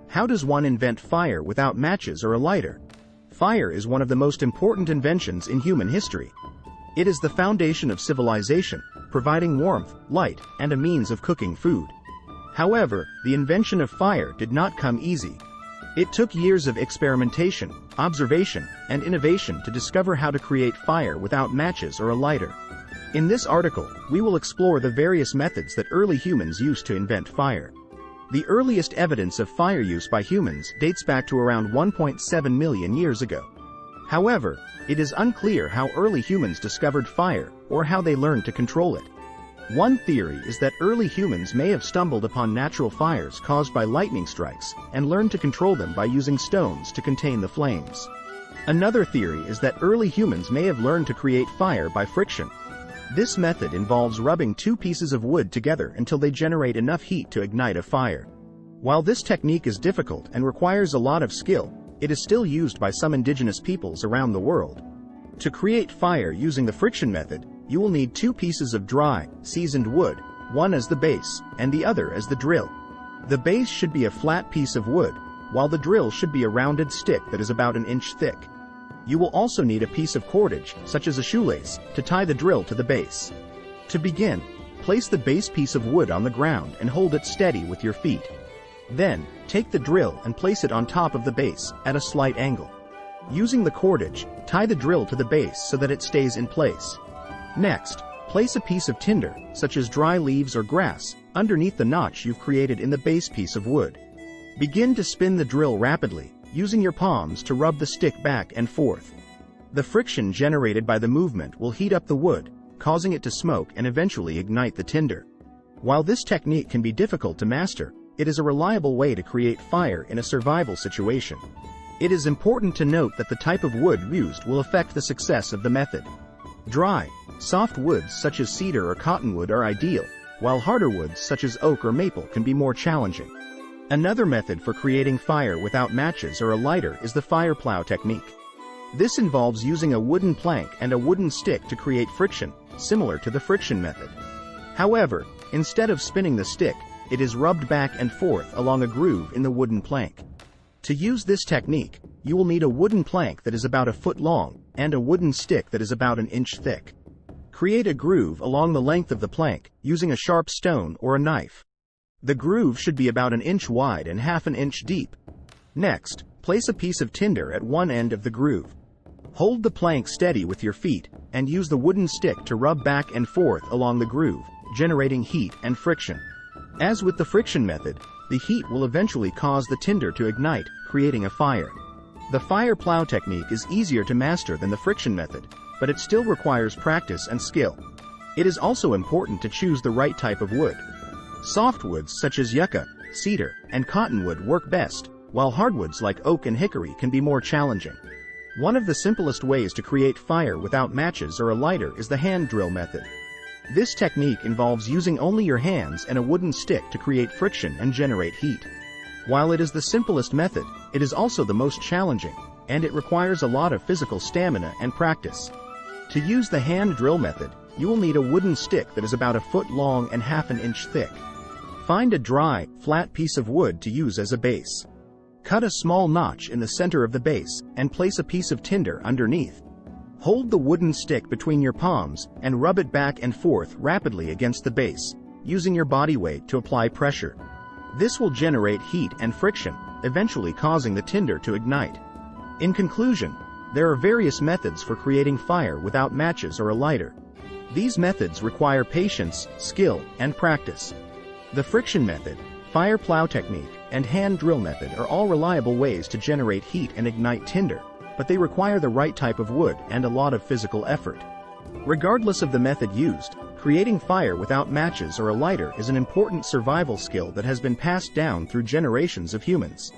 How does one invent fire without matches or a lighter? Fire is one of the most important inventions in human history. It is the foundation of civilization, providing warmth, light, and a means of cooking food. However, the invention of fire did not come easy. It took years of experimentation, observation, and innovation to discover how to create fire without matches or a lighter. In this article, we will explore the various methods that early humans used to invent fire. The earliest evidence of fire use by humans dates back to around 1.7 million years ago. However, it is unclear how early humans discovered fire or how they learned to control it. One theory is that early humans may have stumbled upon natural fires caused by lightning strikes and learned to control them by using stones to contain the flames. Another theory is that early humans may have learned to create fire by friction. This method involves rubbing two pieces of wood together until they generate enough heat to ignite a fire. While this technique is difficult and requires a lot of skill, it is still used by some indigenous peoples around the world. To create fire using the friction method, you will need two pieces of dry, seasoned wood, one as the base, and the other as the drill. The base should be a flat piece of wood, while the drill should be a rounded stick that is about an inch thick. You will also need a piece of cordage, such as a shoelace, to tie the drill to the base. To begin, place the base piece of wood on the ground and hold it steady with your feet. Then, take the drill and place it on top of the base, at a slight angle. Using the cordage, tie the drill to the base so that it stays in place. Next, place a piece of tinder, such as dry leaves or grass, underneath the notch you've created in the base piece of wood. Begin to spin the drill rapidly, using your palms to rub the stick back and forth. The friction generated by the movement will heat up the wood, causing it to smoke and eventually ignite the tinder. While this technique can be difficult to master, it is a reliable way to create fire in a survival situation. It is important to note that the type of wood used will affect the success of the method. Dry, soft woods such as cedar or cottonwood are ideal, while harder woods such as oak or maple can be more challenging. Another method for creating fire without matches or a lighter is the fire plow technique. This involves using a wooden plank and a wooden stick to create friction, similar to the friction method. However, instead of spinning the stick, it is rubbed back and forth along a groove in the wooden plank. To use this technique, you will need a wooden plank that is about a foot long and a wooden stick that is about an inch thick. Create a groove along the length of the plank, using a sharp stone or a knife. The groove should be about an inch wide and half an inch deep. Next, place a piece of tinder at one end of the groove. Hold the plank steady with your feet, and use the wooden stick to rub back and forth along the groove, generating heat and friction. As with the friction method, the heat will eventually cause the tinder to ignite, creating a fire. The fire plow technique is easier to master than the friction method, but it still requires practice and skill. It is also important to choose the right type of wood. Softwoods such as yucca, cedar, and cottonwood work best, while hardwoods like oak and hickory can be more challenging. One of the simplest ways to create fire without matches or a lighter is the hand drill method. This technique involves using only your hands and a wooden stick to create friction and generate heat. While it is the simplest method, it is also the most challenging, and it requires a lot of physical stamina and practice. To use the hand drill method, you will need a wooden stick that is about a foot long and half an inch thick. Find a dry, flat piece of wood to use as a base. Cut a small notch in the center of the base and place a piece of tinder underneath. Hold the wooden stick between your palms and rub it back and forth rapidly against the base, using your body weight to apply pressure. This will generate heat and friction, eventually causing the tinder to ignite. In conclusion, there are various methods for creating fire without matches or a lighter. These methods require patience, skill, and practice. The friction method, fire plow technique, and hand drill method are all reliable ways to generate heat and ignite tinder, but they require the right type of wood and a lot of physical effort. Regardless of the method used, creating fire without matches or a lighter is an important survival skill that has been passed down through generations of humans.